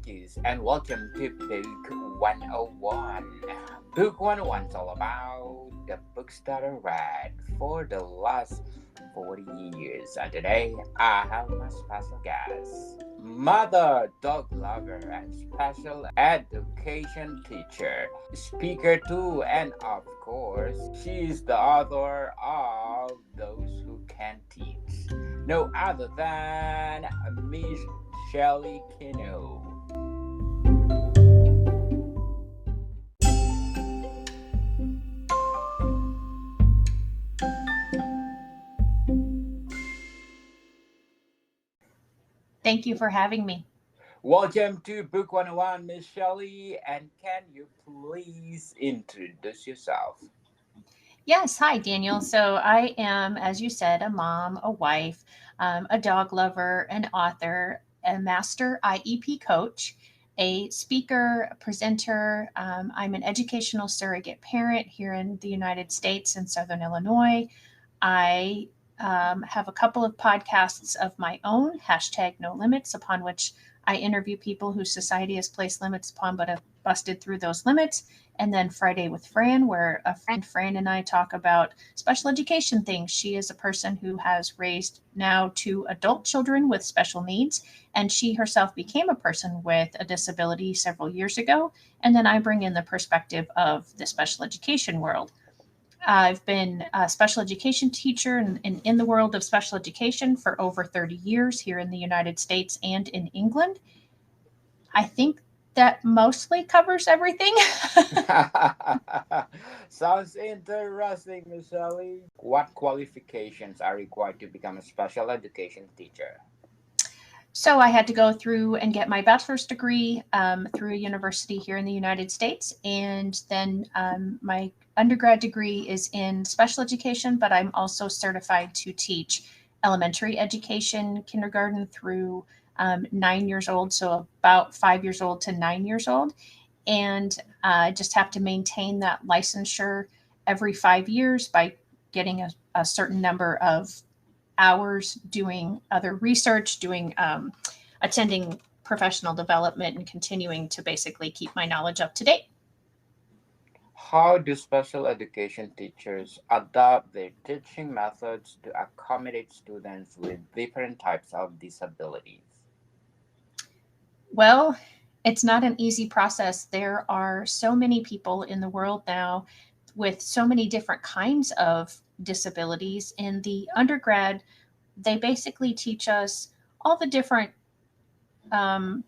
Lucas, and welcome to Book 101. Book 101 is all about the books that I read for the last 40 years. And today I have my special guest, mother, dog lover, and special education teacher, speaker too, and of course, she is the author of Those Who Can Teach. No other than Miss Shelley Kenow. Thank you for having me. Welcome to Book 101, Miss Shelley, and can you please introduce yourself? Yes, hi, Daniel. So I am, as you said, a mom, a wife, a dog lover, an author, a master IEP coach, a speaker, a presenter. I'm an educational surrogate parent here in the United States in Southern Illinois. I have a couple of podcasts of my own, hashtag no limits, upon which I interview people who society has placed limits upon but have busted through those limits. And then Friday with Fran, where a friend Fran and I talk about special education things. She is a person who has raised now two adult children with special needs, and she herself became a person with a disability several years ago. And then I bring in the perspective of the special education world. I've been a special education teacher in the world of special education for over 30 years here in the United States and in England. I think that mostly covers everything. Sounds interesting, Miss Shelley. What qualifications are required to become a special education teacher? So I had to go through and get my bachelor's degree through a university here in the United States. And then my undergrad degree is in special education, but I'm also certified to teach elementary education, kindergarten through 9 years old. So about 5 years old to 9 years old. And I just have to maintain that licensure every 5 years by getting a certain number of hours doing other research, doing attending professional development, and continuing to basically keep my knowledge up to date. How do special education teachers adapt their teaching methods to accommodate students with different types of disabilities? Well, it's not an easy process. There are so many people in the world now with so many different kinds of disabilities. In the undergrad, they basically teach us all the different um,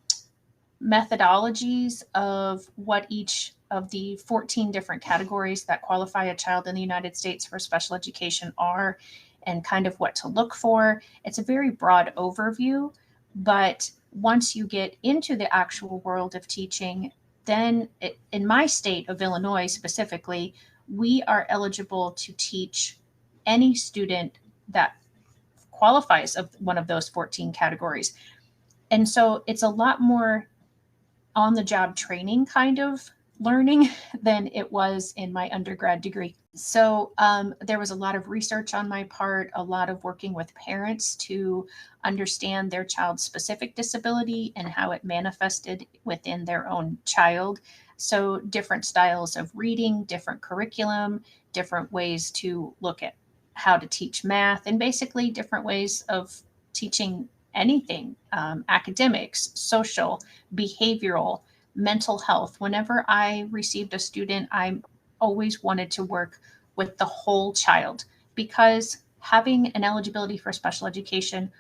methodologies of what each of the 14 different categories that qualify a child in the United States for special education are, and kind of what to look for. It's a very broad overview, but once you get into the actual world of teaching, then in my state of Illinois specifically, we are eligible to teach any student that qualifies of one of those 14 categories. And so it's a lot more on the job training kind of learning than it was in my undergrad degree. So there was a lot of research on my part, a lot of working with parents to understand their child's specific disability and how it manifested within their own child. So different styles of reading, different curriculum, different ways to look at how to teach math, and basically different ways of teaching anything, academics, social, behavioral, mental health. Whenever I received a student, I always wanted to work with the whole child, because having an eligibility for special education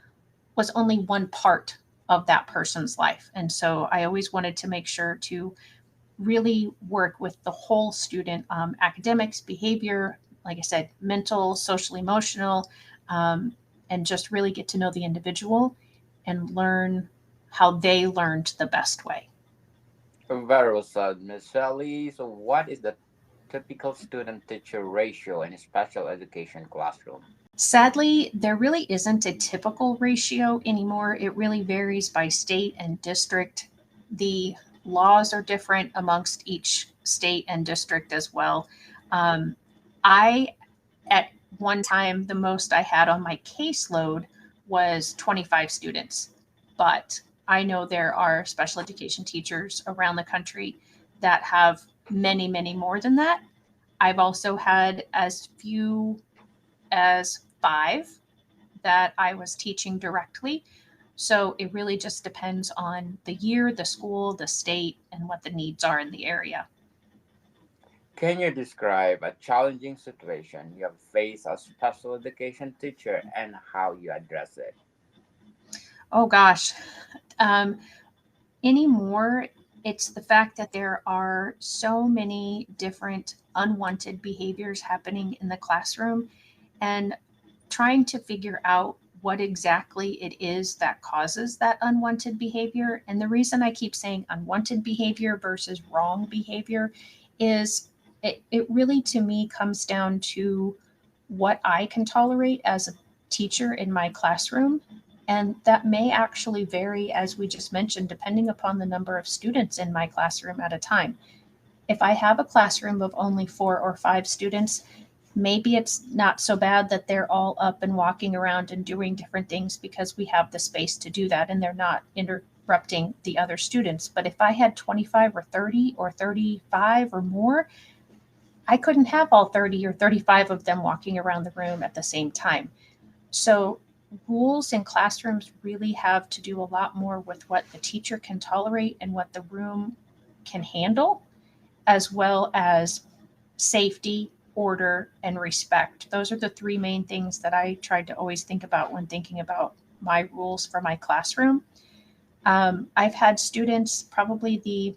was only one part of that person's life. And so I always wanted to make sure to really work with the whole student, academics, behavior, like I said, mental, social, emotional, um, and just really get to know the individual and learn how they learned the best way. Very well said, Miss Shelley. So, what is the typical student teacher ratio in a special education classroom? Sadly, there really isn't a typical ratio anymore. It really varies by state and district. The laws are different amongst each state and district as well. Um, I, at one time, the most I had on my caseload was 25 students. But I know there are special education teachers around the country that have many, many more than that. I've also had as few as 5 that I was teaching directly. So it really just depends on the year, the school, the state, and what the needs are in the area. Can you describe a challenging situation you have faced as special education teacher and how you address it? Oh gosh. Um, Anymore, it's the fact that there are so many different unwanted behaviors happening in the classroom, and trying to figure out what exactly it is that causes that unwanted behavior. And the reason I keep saying unwanted behavior versus wrong behavior is it really to me comes down to what I can tolerate as a teacher in my classroom. And that may actually vary, as we just mentioned, depending upon the number of students in my classroom at a time. If I have a classroom of only 4 or 5 students, maybe it's not so bad that they're all up and walking around and doing different things because we have the space to do that and they're not interrupting the other students. But if I had 25 or 30 or 35 or more, I couldn't have all 30 or 35 of them walking around the room at the same time. So, rules in classrooms really have to do a lot more with what the teacher can tolerate and what the room can handle, as well as safety, order, and respect. Those are the 3 main things that I tried to always think about when thinking about my rules for my classroom. I've had students, probably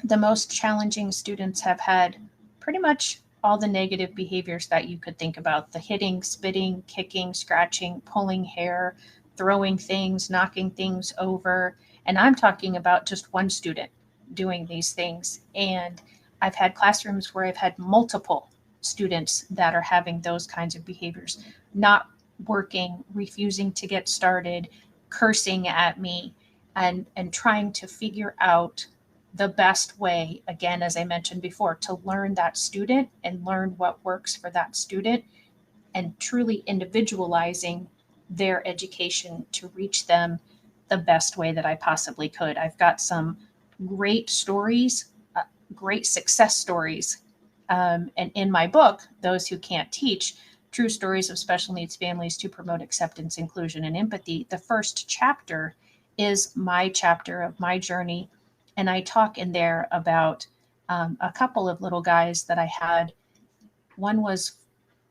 the most challenging students have had pretty much all the negative behaviors that you could think about: the hitting, spitting, kicking, scratching, pulling hair, throwing things, knocking things over. And I'm talking about just one student doing these things. And I've had classrooms where I've had multiple students that are having those kinds of behaviors, not working, refusing to get started, cursing at me, and trying to figure out the best way, again, as I mentioned before, to learn that student and learn what works for that student, and truly individualizing their education to reach them the best way that I possibly could. I've got some great stories, great success stories. And in my book, Those Who Can't Teach, True Stories of Special Needs Families to Promote Acceptance, Inclusion, and Empathy, the first chapter is my chapter of my journey. And I talk in there about a couple of little guys that I had. One was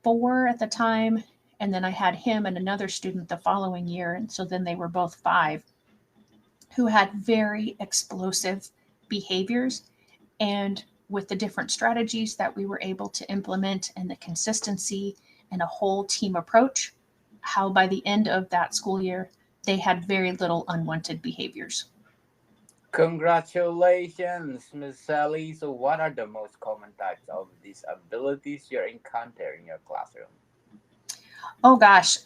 4 at the time, and then I had him and another student the following year. And so then they were both 5, who had very explosive behaviors. And with the different strategies that we were able to implement and the consistency and a whole team approach, how by the end of that school year, they had very little unwanted behaviors. Congratulations, Miss Shelley. So, what are the most common types of disabilities you encounter in your classroom? Oh gosh.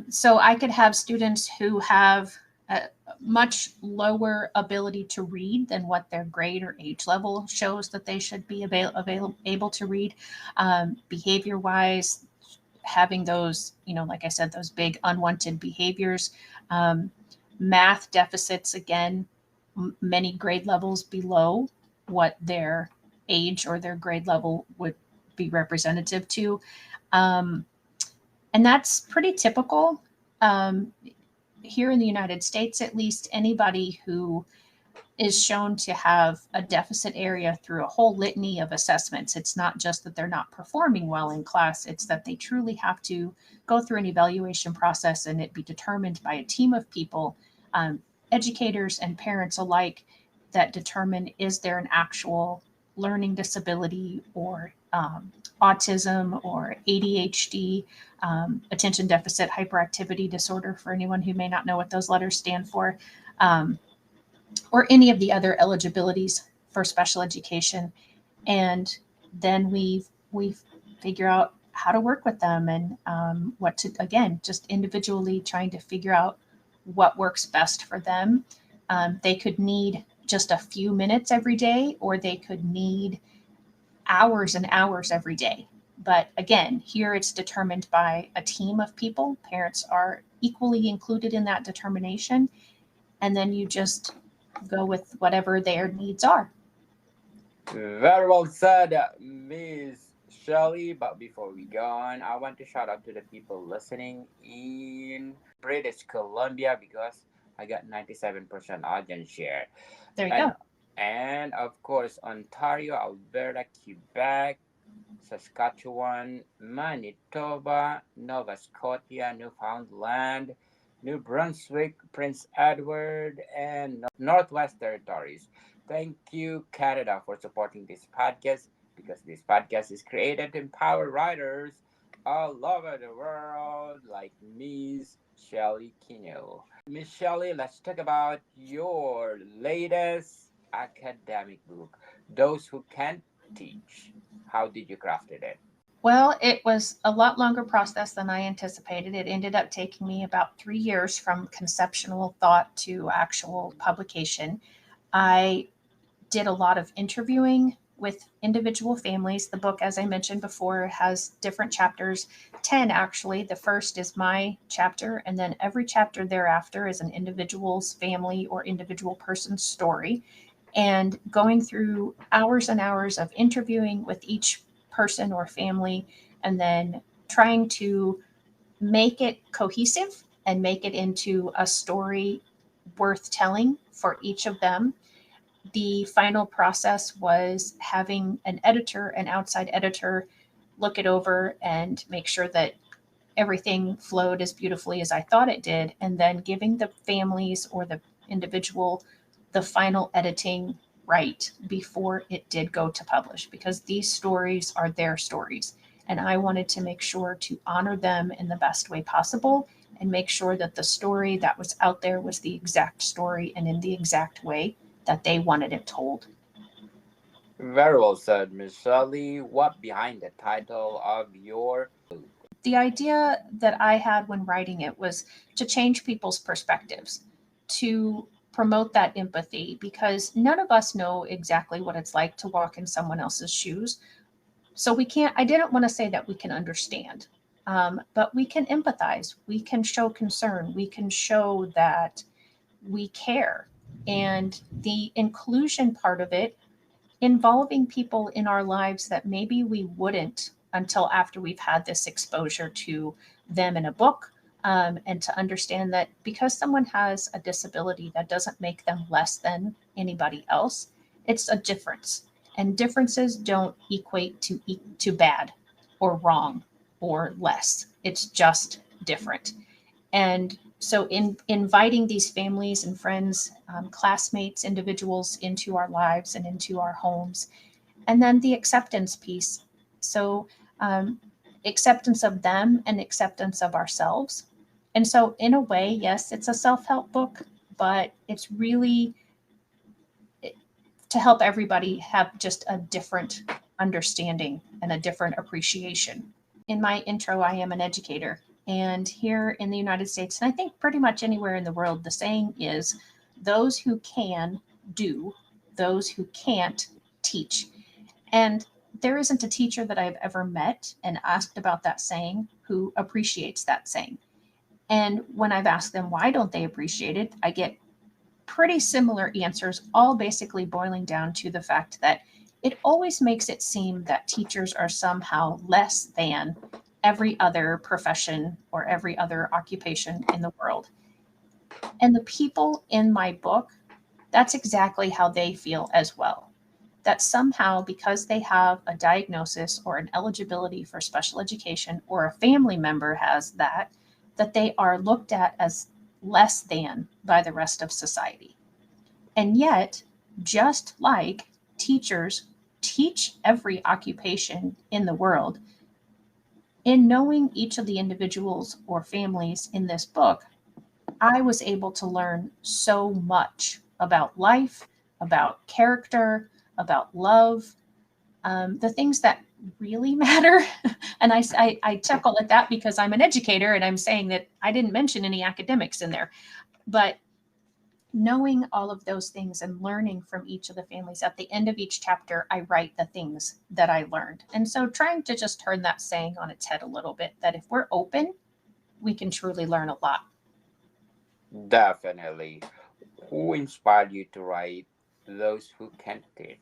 So I could have students who have a much lower ability to read than what their grade or age level shows that they should be able to read. Behavior wise, having those, like I said, those big unwanted behaviors. Um, Math deficits, again, many grade levels below what their age or their grade level would be representative to. Um, and that's pretty typical. Um, Here in the United States, at least, anybody who is shown to have a deficit area through a whole litany of assessments. It's not just that they're not performing well in class, it's that they truly have to go through an evaluation process and it be determined by a team of people, educators and parents alike, that determine is there an actual learning disability or autism or ADHD, attention deficit hyperactivity disorder, for anyone who may not know what those letters stand for. Um, or any of the other eligibilities for special education. And then we figure out how to work with them, and what to, again, just individually trying to figure out what works best for them. They could need just a few minutes every day, or they could need hours and hours every day. But again, here it's determined by a team of people. Parents are equally included in that determination, and then you just go with whatever their needs are. Very well said, Miss Shelley. But before we go on, I want to shout out to the people listening in British Columbia because I got 97% audience share. There you And go. of course Ontario, Alberta, Quebec, Saskatchewan, Manitoba, Nova Scotia, Newfoundland, New Brunswick, Prince Edward, and Northwest Territories. Thank you, Canada, for supporting this podcast because this podcast is created to empower writers all over the world like Miss Shelley Kenow. Miss Shelley, let's talk about your latest academic book, Those Who Can't Teach. How did you craft it? Well, it was a lot longer process than I anticipated. It ended up taking me about 3 years from conceptual thought to actual publication. I did a lot of interviewing with individual families. The book, as I mentioned before, has different chapters, 10 actually. The first is my chapter, and then every chapter thereafter is an individual's family or individual person's story. And going through hours and hours of interviewing with each person or family, and then trying to make it cohesive and make it into a story worth telling for each of them. The final process was having an editor, an outside editor, look it over and make sure that everything flowed as beautifully as I thought it did, and then giving the families or the individual the final editing right before it did go to publish, because these stories are their stories. And I wanted to make sure to honor them in the best way possible and make sure that the story that was out there was the exact story and in the exact way that they wanted it told. Very well said, Miss Shelley. What behind the title of your book? The idea that I had when writing it was to change people's perspectives, to promote that empathy, because none of us know exactly what it's like to walk in someone else's shoes. So we can't, I didn't want to say that we can understand, but we can empathize, we can show concern, we can show that we care. And the inclusion part of it, involving people in our lives that maybe we wouldn't until after we've had this exposure to them in a book. And to understand that because someone has a disability, that doesn't make them less than anybody else. It's a difference. And differences don't equate to bad or wrong or less. It's just different. And so, in inviting these families and friends, classmates, individuals into our lives and into our homes, and then the acceptance piece. So, acceptance of them and acceptance of ourselves. And so, in a way, yes, it's a self help book, but it's really to help everybody have just a different understanding and a different appreciation. In my intro, I am an educator. And here in the United States, and I think pretty much anywhere in the world, the saying is those who can do, those who can't teach. And there isn't a teacher that I've ever met and asked about that saying who appreciates that saying. And when I've asked them why don't they appreciate it, I get pretty similar answers, all basically boiling down to the fact that it always makes it seem that teachers are somehow less than every other profession or every other occupation in the world. And the people in my book, that's exactly how they feel as well. That somehow, because they have a diagnosis or an eligibility for special education, or a family member has that, that they are looked at as less than by the rest of society. And yet, just like teachers teach every occupation in the world, in knowing each of the individuals or families in this book, I was able to learn so much about life, about character, about love, the things that really matter. And I chuckle at that because I'm an educator and I'm saying that I didn't mention any academics in there. But knowing all of those things and learning from each of the families, at the end of each chapter, I write the things that I learned. And so trying to just turn that saying on its head a little bit, that if we're open, we can truly learn a lot. Definitely. Who inspired you to write Those Who Can't Teach?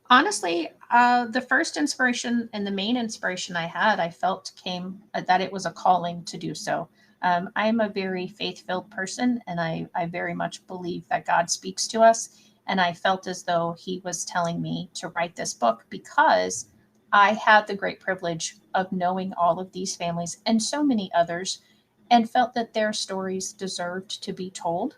Honestly, the first inspiration and the main inspiration I had, I felt came that it was a calling to do so. I'm a very faith filled person, and I very much believe that God speaks to us. And I felt as though He was telling me to write this book because I had the great privilege of knowing all of these families and so many others, and felt that their stories deserved to be told.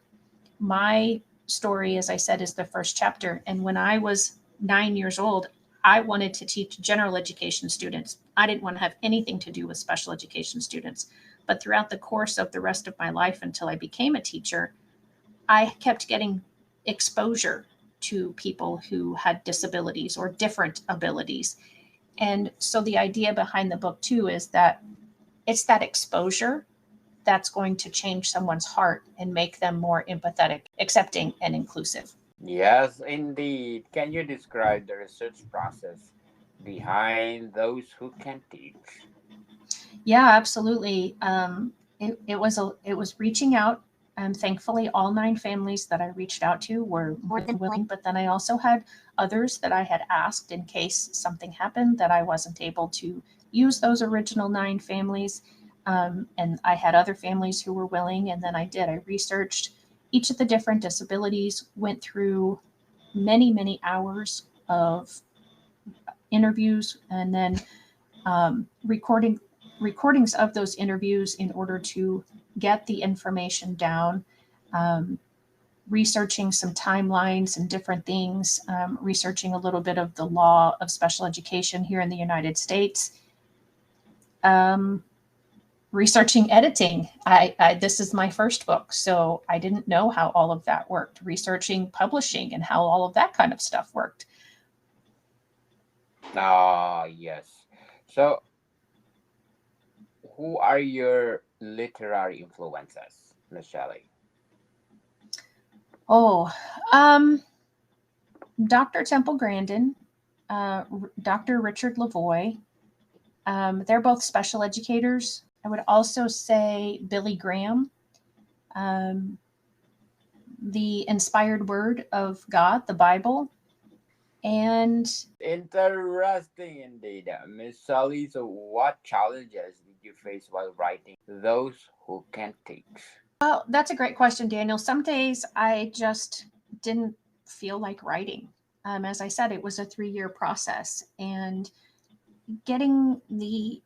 My story, as I said, is the first chapter. And when I was 9 years old, I wanted to teach general education students. I didn't want to have anything to do with special education students. But throughout the course of the rest of my life until I became a teacher, I kept getting exposure to people who had disabilities or different abilities. And so the idea behind the book, too, is that it's that exposure that's going to change someone's heart and make them more empathetic, accepting, and inclusive. Yes, indeed. Can you describe the research process behind Those Who Can Teach? Yeah, absolutely. It was reaching out. Thankfully, all 9 families that I reached out to were more than willing. But then I also had others that I had asked in case something happened that I wasn't able to use those original 9 families. And I had other families who were willing. And then I did. I researched each of the different disabilities, went through many, many hours of interviews, and then recordings of those interviews in order to get the information down, um, researching some timelines and different things, researching a little bit of the law of special education here in the United States, um, researching editing. This is my first book, so I didn't know how all of that worked. Researching publishing and how all of that kind of stuff worked. Ah, yes. So, who are your literary influences, Miss Shelley? Oh, um, Dr. Temple Grandin, Dr. Richard Lavoie. They're both special educators. I would also say Billy Graham, um, the inspired word of God, the Bible. And Interesting indeed, Miss Shelley. So, what challenges did you face while writing Those Who Can Teach? well, that's a great question, Daniel. Some days I just didn't feel like writing. As I said, it was a 3 year process, and getting the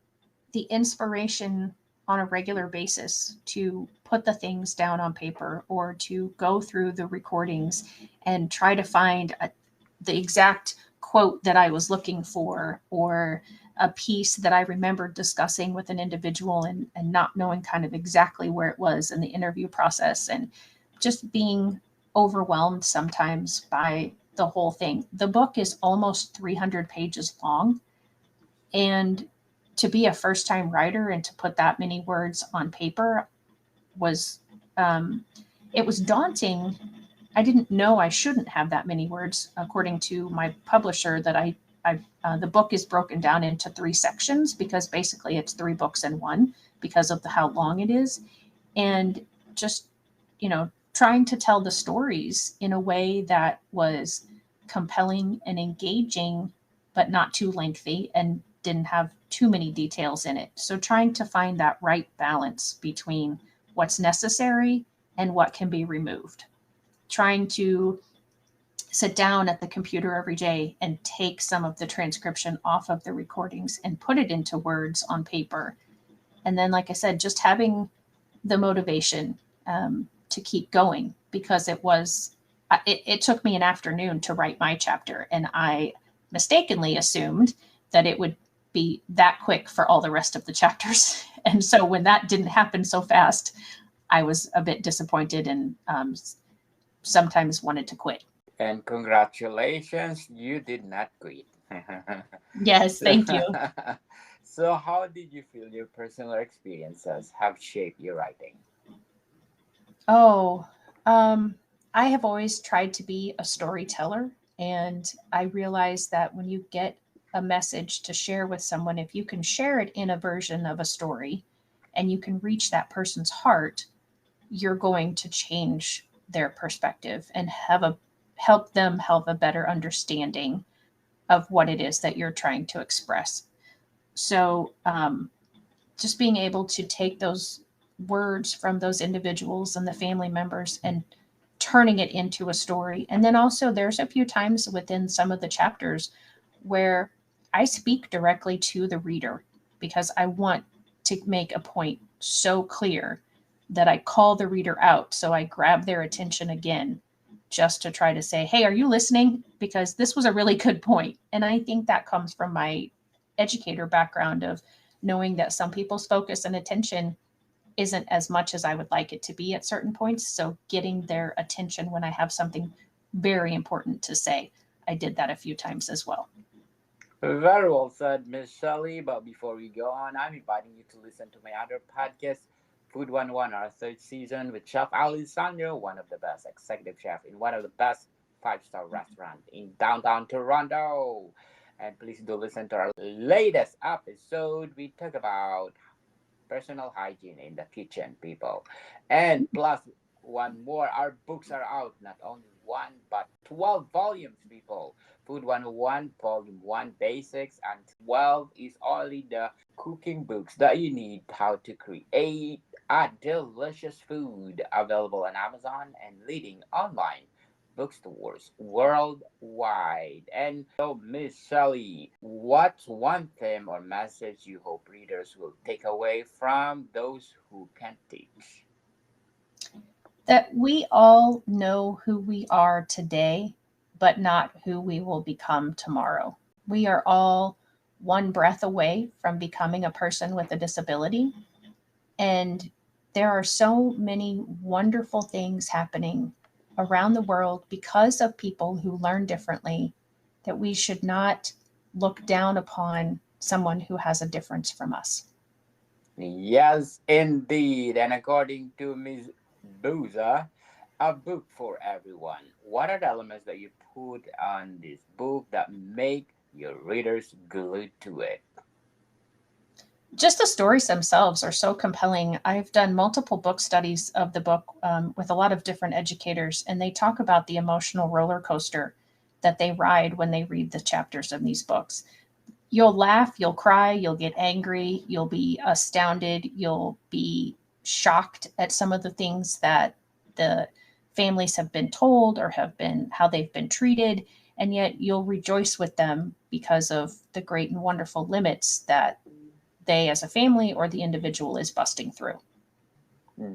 inspiration on a regular basis to put the things down on paper or to go through the recordings and try to find the exact quote that I was looking for, or a piece that I remembered discussing with an individual, and not knowing kind of exactly where it was in the interview process, and just being overwhelmed sometimes by the whole thing. The book is almost 300 pages long, and to be a first time writer and to put that many words on paper was, um, it was daunting. I didn't know I shouldn't have that many words. According to my publisher, that the book is broken down into 3 sections because basically it's 3 books in one because of how long it is. And just, trying to tell the stories in a way that was compelling and engaging, but not too lengthy and didn't have too many details in it. So trying to find that right balance between what's necessary and what can be removed. Trying to sit down at the computer every day and take some of the transcription off of the recordings and put it into words on paper. And then, like I said, just having the motivation to keep going, because it took me an afternoon to write my chapter, and I mistakenly assumed that it would be that quick for all the rest of the chapters. And so when that didn't happen so fast, I was a bit disappointed, and sometimes wanted to quit. And congratulations, you did not quit. Yes, so, thank you. so, how did you feel your personal experiences have shaped your writing? Oh, um, I have always tried to be a storyteller, and I realize that when you get a message to share with someone, if you can share it in a version of a story and you can reach that person's heart, you're going to change their perspective and help them have a better understanding of what it is that you're trying to express. So just being able to take those words from those individuals and the family members and turning it into a story. And then also, there's a few times within some of the chapters where I speak directly to the reader because I want to make a point so clear that I call the reader out. So I grab their attention again just to try to say, hey, are you listening? Because this was a really good point. And I think that comes from my educator background of knowing that some people's focus and attention isn't as much as I would like it to be at certain points. So getting their attention when I have something very important to say, I did that a few times as well. Very well said, Miss Shelley. But before we go on, I'm inviting you to listen to my other podcast, Food 101, our third season with Chef Alessandro, one of the best executive chef in one of the best five-star restaurants in downtown Toronto. And please do listen to our latest episode. We talk about personal hygiene in the kitchen, people. And plus, one more, our books are out, not only one, but 12 volumes, people. Food 101, Volume 1 Basics, and 12 is only the cooking books that you need how to create a delicious food, available on Amazon and leading online bookstores worldwide. And so, Miss Shelley, what's one theme or message you hope readers will take away from those who can teach? That we all know who we are today, but not who we will become tomorrow. We are all one breath away from becoming a person with a disability. And there are so many wonderful things happening around the world because of people who learn differently, that we should not look down upon someone who has a difference from us. Yes, indeed. And according to Ms. Booza, a book for everyone. What are the elements that you put on this book that make your readers glued to it? Just the stories themselves are so compelling. I've done multiple book studies of the book with a lot of different educators, and they talk about the emotional roller coaster that they ride when they read the chapters of these books. You'll laugh, you'll cry, you'll get angry, you'll be astounded, you'll be shocked at some of the things that the families have been told or have been how they've been treated, and yet you'll rejoice with them because of the great and wonderful limits that they as a family or the individual is busting through.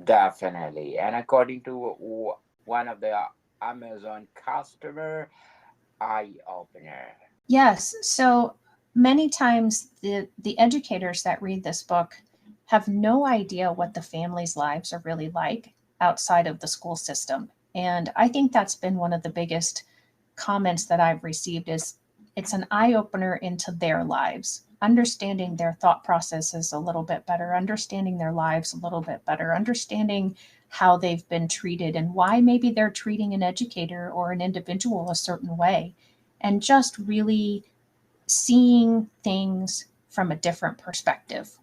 Definitely. And according to one of the Amazon customer, eye opener. Yes. So many times the educators that read this book have no idea what the families' lives are really like outside of the school system. And I think that's been one of the biggest comments that I've received is it's an eye opener into their lives, understanding their thought processes a little bit better, understanding their lives a little bit better, understanding how they've been treated and why maybe they're treating an educator or an individual a certain way, and just really seeing things from a different perspective.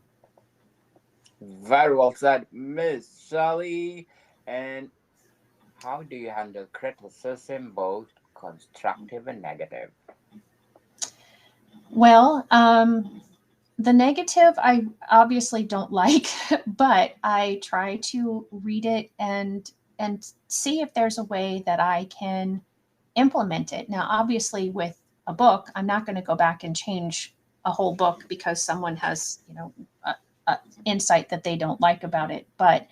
Very well said, Miss Shelley. And how do you handle criticism, both constructive and negative? Well, the negative I obviously don't like, but I try to read it and see if there's a way that I can implement it. Now, obviously, with a book, I'm not going to go back and change a whole book because someone has, a insight that they don't like about it. But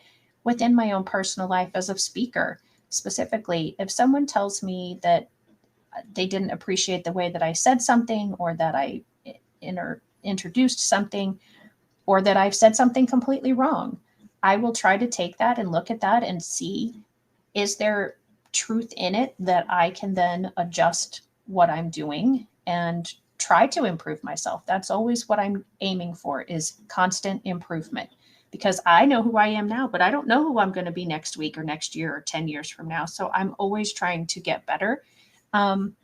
within my own personal life as a speaker, specifically, if someone tells me that they didn't appreciate the way that I said something or that I introduced something or that I've said something completely wrong, I will try to take that and look at that and see, is there truth in it that I can then adjust what I'm doing and try to improve myself. That's always what I'm aiming for, is constant improvement, because I know who I am now, but I don't know who I'm going to be next week or next year or 10 years from now. So I'm always trying to get better. And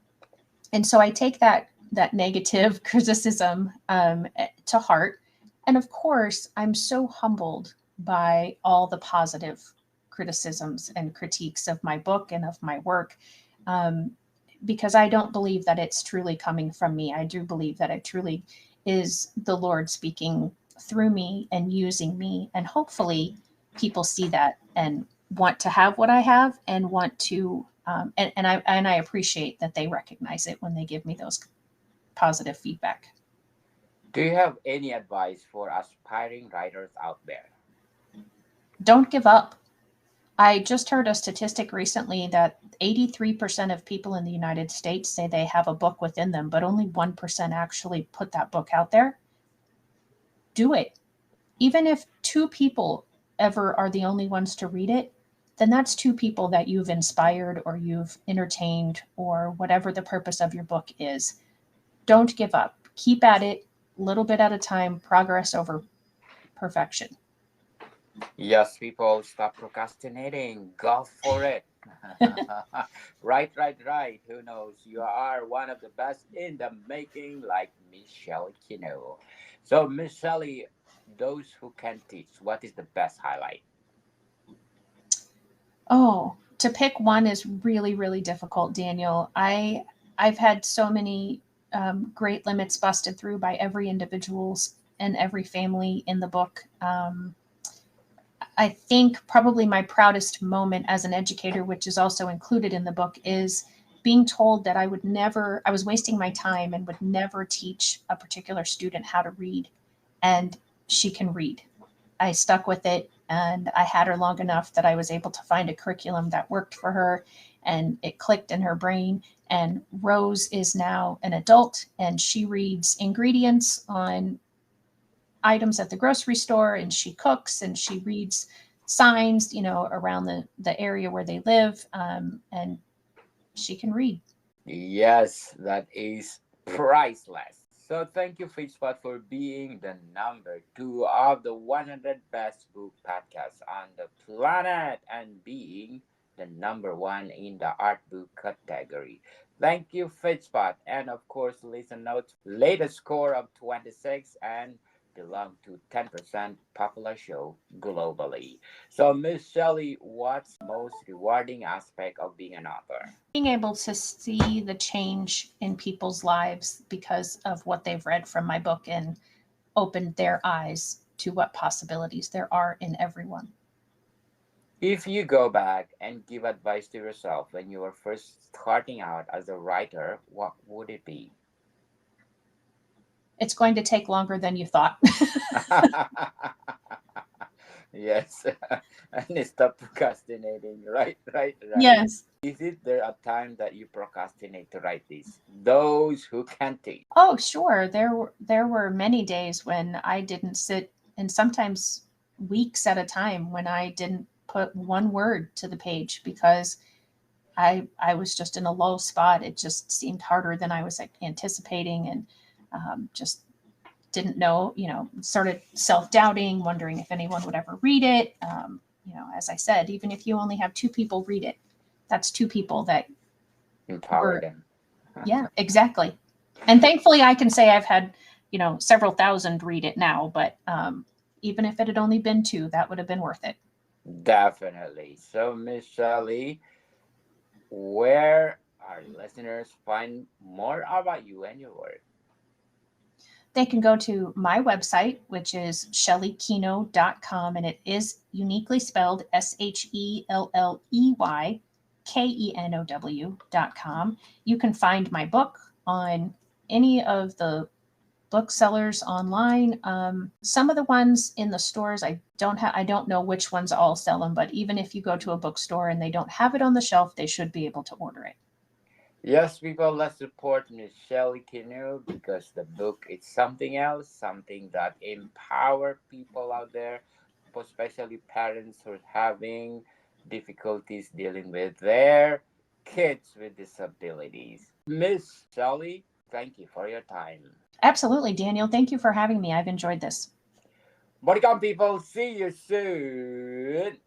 so I take that negative criticism to heart. And of course, I'm so humbled by all the positive criticisms and critiques of my book and of my work, because I don't believe that it's truly coming from me. I do believe that it truly is the Lord speaking through me and using me. And hopefully people see that and want to have what I have and want to, and I appreciate that they recognize it when they give me those positive feedback. Do you have any advice for aspiring writers out there? Don't give up. I just heard a statistic recently that 83% of people in the United States say they have a book within them, but only 1% actually put that book out there. Do it. Even if two people ever are the only ones to read it, then that's two people that you've inspired or you've entertained or whatever the purpose of your book is. Don't give up. Keep at it, little bit at a time, progress over perfection. Yes, people, stop procrastinating. Go for it. Right, right, right. Who knows? You are one of the best in the making, like Miss Shelley Kenow. So, Miss Shelley, those who can teach, what is the best highlight? Oh, to pick one is really, really difficult, Daniel. I've had so many great limits busted through by every individual's and every family in the book. I think probably my proudest moment as an educator, which is also included in the book, is being told that I was wasting my time and would never teach a particular student how to read. And she can read. I stuck with it and I had her long enough that I was able to find a curriculum that worked for her and it clicked in her brain. And Rose is now an adult and she reads ingredients on items at the grocery store and she cooks and she reads signs, around the area where they live. And she can read. Yes, that is priceless. So thank you, Fitchpot, for being the number two of the 100 best book podcasts on the planet and being the number one in the art book category. Thank you, Fitchpot, and of course, listen notes. Latest score of 26 and belong to 10% popular show globally. So, Miss Shelley, what's the most rewarding aspect of being an author? Being able to see the change in people's lives because of what they've read from my book and opened their eyes to what possibilities there are in everyone. If you go back and give advice to yourself when you were first starting out as a writer, what would it be? It's going to take longer than you thought. Yes, and stop procrastinating. Right, right, right. Yes. Is it there a time that you procrastinate to write this? Those who can't teach. Oh, sure. There were many days when I didn't sit, and sometimes weeks at a time when I didn't put one word to the page because I was just in a low spot. It just seemed harder than I was like, anticipating, and just didn't know. Started self doubting, wondering if anyone would ever read it. As I said, even if you only have two people read it, that's two people that Empower were. them. Yeah, exactly. And thankfully, I can say I've had several thousand read it now. But even if it had only been two, that would have been worth it. Definitely. So, Miss Shelley, where our listeners find more about you and your work? They can go to my website, which is shelleykenow.com, and it is uniquely spelled SHELLEYKENOW.com. You can find my book on any of the booksellers online. Some of the ones in the stores, I don't know which ones all sell them, but even if you go to a bookstore and they don't have it on the shelf, they should be able to order it. Yes, people, let's support Miss Shelley Kenow because the book is something else, something that empower people out there, especially parents who are having difficulties dealing with their kids with disabilities. Miss Shelley, thank you for your time. Absolutely, Daniel. Thank you for having me. I've enjoyed this. Bodycom people, see you soon.